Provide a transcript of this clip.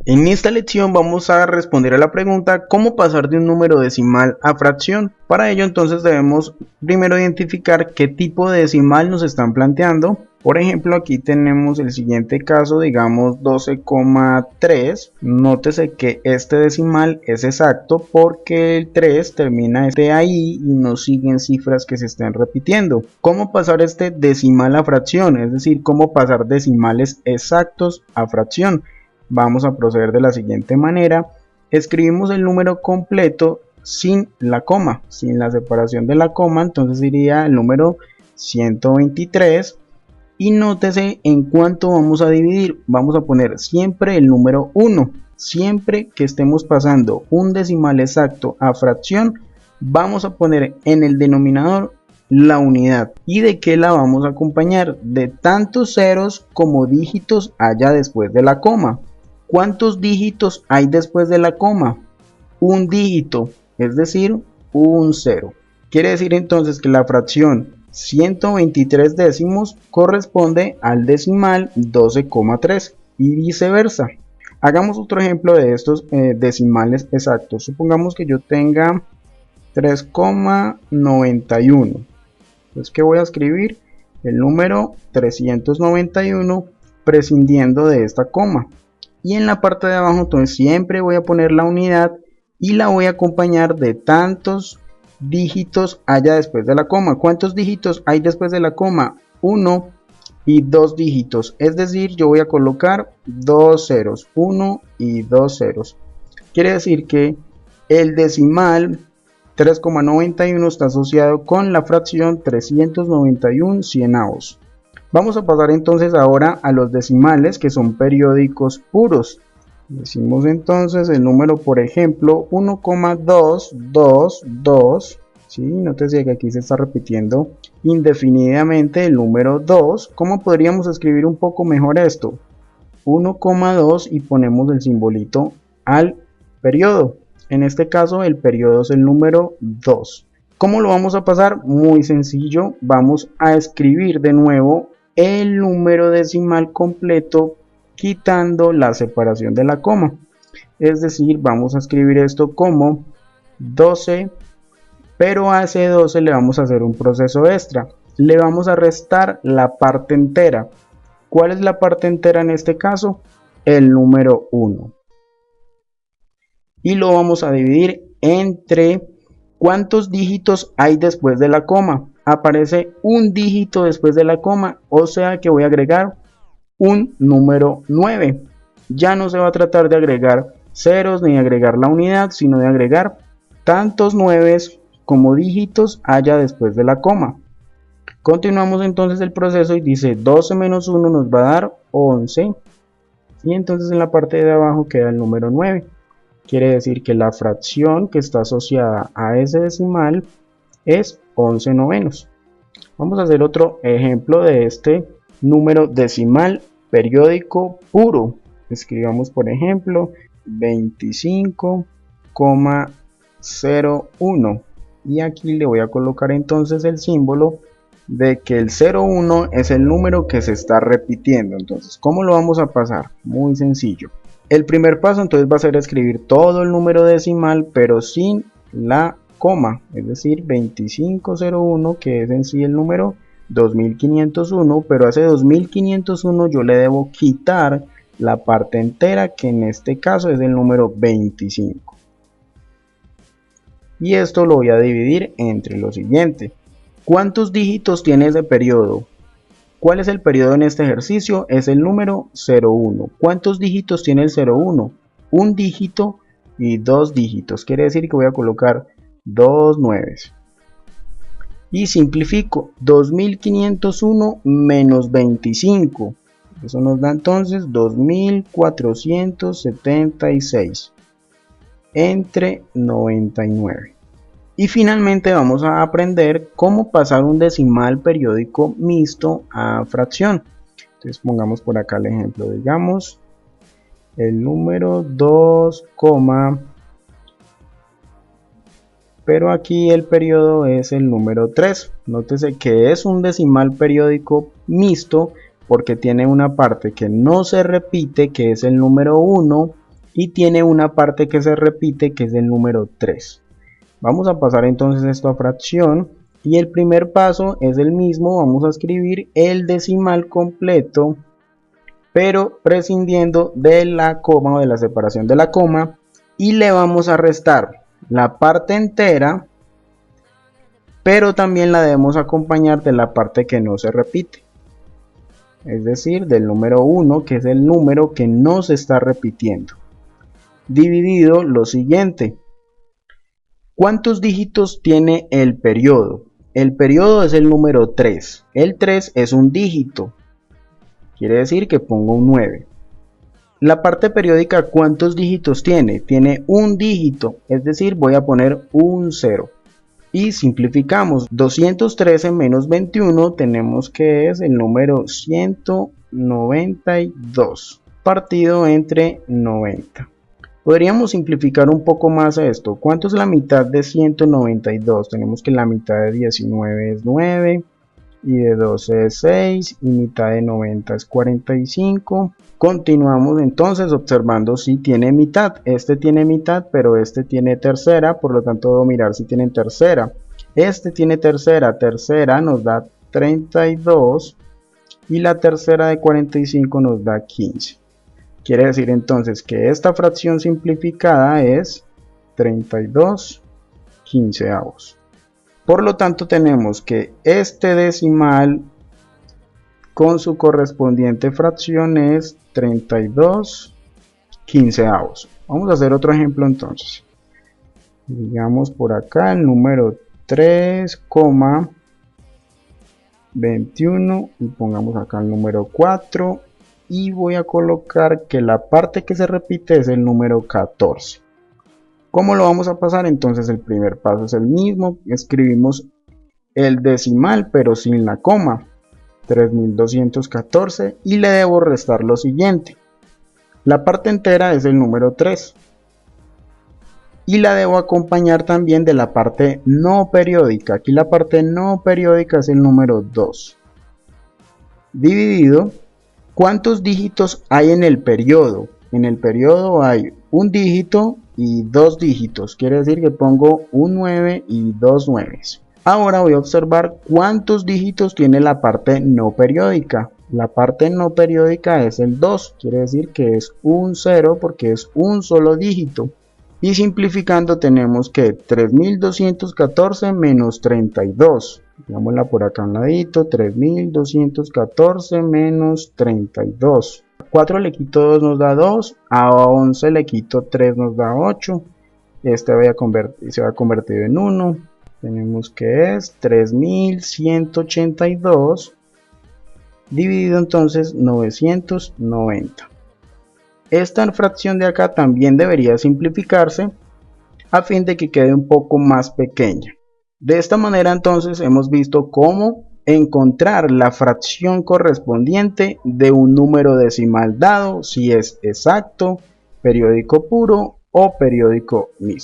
En esta lección vamos a responder a la pregunta ¿cómo pasar de un número decimal a fracción? Para ello entonces debemos primero identificar qué tipo de decimal nos están planteando. Por ejemplo, aquí tenemos el siguiente caso, digamos 12,3. Nótese que este decimal es exacto porque el 3 termina ahí y no siguen cifras que se estén repitiendo. ¿Cómo pasar este decimal a fracción? Es decir, ¿cómo pasar decimales exactos a fracción? Vamos a proceder de la siguiente manera. Escribimos el número completo sin la coma, sin la separación de la coma, entonces iría el número 123 y nótese en cuánto vamos a dividir. Vamos a poner siempre el número 1. Siempre que estemos pasando un decimal exacto a fracción, vamos a poner en el denominador la unidad. ¿Y de qué la vamos a acompañar? De tantos ceros como dígitos haya después de la coma. ¿Cuántos dígitos hay después de la coma? Un dígito, es decir, un cero. Quiere decir entonces que la fracción 123 décimos corresponde al decimal 12,3 y viceversa. Hagamos otro ejemplo de estos decimales exactos. Supongamos que yo tenga 3,91. Entonces, ¿qué voy a escribir? El número 391 prescindiendo de esta coma. Y en la parte de abajo entonces siempre voy a poner la unidad y la voy a acompañar de tantos dígitos haya después de la coma. ¿Cuántos dígitos hay después de la coma? 1 y 2 dígitos, es decir, yo voy a colocar dos ceros, 1 y 2 ceros. Quiere decir que el decimal 3,91 está asociado con la fracción 391 cienavos. Vamos a pasar entonces ahora a los decimales que son periódicos puros. Decimos entonces el número, por ejemplo, 1,222. ¿Sí? Nótese que aquí se está repitiendo indefinidamente el número 2. ¿Cómo podríamos escribir un poco mejor esto? 1,2 y ponemos el simbolito al periodo. En este caso el periodo es el número 2. ¿Cómo lo vamos a pasar? Muy sencillo. Vamos a escribir de nuevo el número decimal completo quitando la separación de la coma. Es decir, vamos a escribir esto como 12, pero a ese 12 le vamos a hacer un proceso extra. Le vamos a restar la parte entera. ¿Cuál es la parte entera en este caso? El número 1. Y lo vamos a dividir entre ¿cuántos dígitos hay después de la coma? Aparece un dígito después de la coma, o sea que voy a agregar un número 9. Ya no se va a tratar de agregar ceros ni agregar la unidad, sino de agregar tantos 9 como dígitos haya después de la coma. Continuamos entonces el proceso y dice 12 menos 1 nos va a dar 11 y entonces en la parte de abajo queda el número 9. Quiere decir que la fracción que está asociada a ese decimal es 11 novenos. Vamos a hacer otro ejemplo de este número decimal periódico puro. Escribamos por ejemplo 25,01 y aquí le voy a colocar entonces el símbolo de que el 01 es el número que se está repitiendo. Entonces, ¿cómo lo vamos a pasar? Muy sencillo. El primer paso entonces va a ser escribir todo el número decimal pero sin la coma, es decir 2501 que es en sí el número 2501, pero a ese 2501 yo le debo quitar la parte entera que en este caso es el número 25 y esto lo voy a dividir entre lo siguiente. ¿Cuántos dígitos tiene ese periodo? ¿Cuál es el periodo en este ejercicio? Es el número 01. ¿Cuántos dígitos tiene el 01? Un dígito y dos dígitos. Quiere decir que voy a colocar dos 9. Y simplifico. 2501 menos 25. Eso nos da entonces 2476 entre 99. Y finalmente vamos a aprender cómo pasar un decimal periódico mixto a fracción. Entonces pongamos por acá el ejemplo, digamos el número 2,5 pero aquí el periodo es el número 3. Nótese que es un decimal periódico mixto porque tiene una parte que no se repite, que es el número 1, y tiene una parte que se repite, que es el número 3. Vamos a pasar entonces esto a fracción, y el primer paso es el mismo. Vamos a escribir el decimal completo, pero prescindiendo de la coma o de la separación de la coma, y le vamos a restar la parte entera, pero también la debemos acompañar de la parte que no se repite, es decir, del número 1, que es el número que no se está repitiendo, dividido lo siguiente. ¿Cuántos dígitos tiene el periodo? El periodo es el número 3. El 3 es un dígito, quiere decir que pongo un 9. La parte periódica, ¿cuántos dígitos tiene? Tiene un dígito, es decir, voy a poner un 0. Y simplificamos, 213 menos 21 tenemos que es el número 192, partido entre 90. Podríamos simplificar un poco más esto. ¿Cuánto es la mitad de 192? Tenemos que la mitad de 19 es 9, y de 12 es 6, y mitad de 90 es 45. Continuamos entonces observando si tiene mitad. Este tiene mitad, pero este tiene tercera, por lo tanto debo mirar si tienen tercera. Este tiene tercera, tercera nos da 32, y la tercera de 45 nos da 15. Quiere decir entonces que esta fracción simplificada es 32 quinceavos. Por lo tanto tenemos que este decimal con su correspondiente fracción es 32 quinceavos. Vamos a hacer otro ejemplo entonces. Digamos por acá el número 3,21 y pongamos acá el número 4, y voy a colocar que la parte que se repite es el número 14. ¿Cómo lo vamos a pasar? Entonces el primer paso es el mismo. Escribimos el decimal pero sin la coma, 3214, y le debo restar lo siguiente. La parte entera es el número 3 y la debo acompañar también de la parte no periódica. Aquí la parte no periódica es el número 2, dividido. ¿Cuántos dígitos hay en el periodo? En el periodo hay un dígito y dos dígitos, quiere decir que pongo un 9 y dos 9. Ahora voy a observar cuántos dígitos tiene la parte no periódica. La parte no periódica es el 2, quiere decir que es un 0 porque es un solo dígito. Y simplificando tenemos que 3214 menos 32. Digámosla por acá a un ladito, 3214 menos 32. A 4 le quito 2 nos da 2, a 11 le quito 3 nos da 8. Este se va a convertir en 1. Tenemos que es 3182 dividido entonces 990. Esta fracción de acá también debería simplificarse a fin de que quede un poco más pequeña. De esta manera entonces hemos visto cómo encontrar la fracción correspondiente de un número decimal dado, si es exacto, periódico puro o periódico mixto.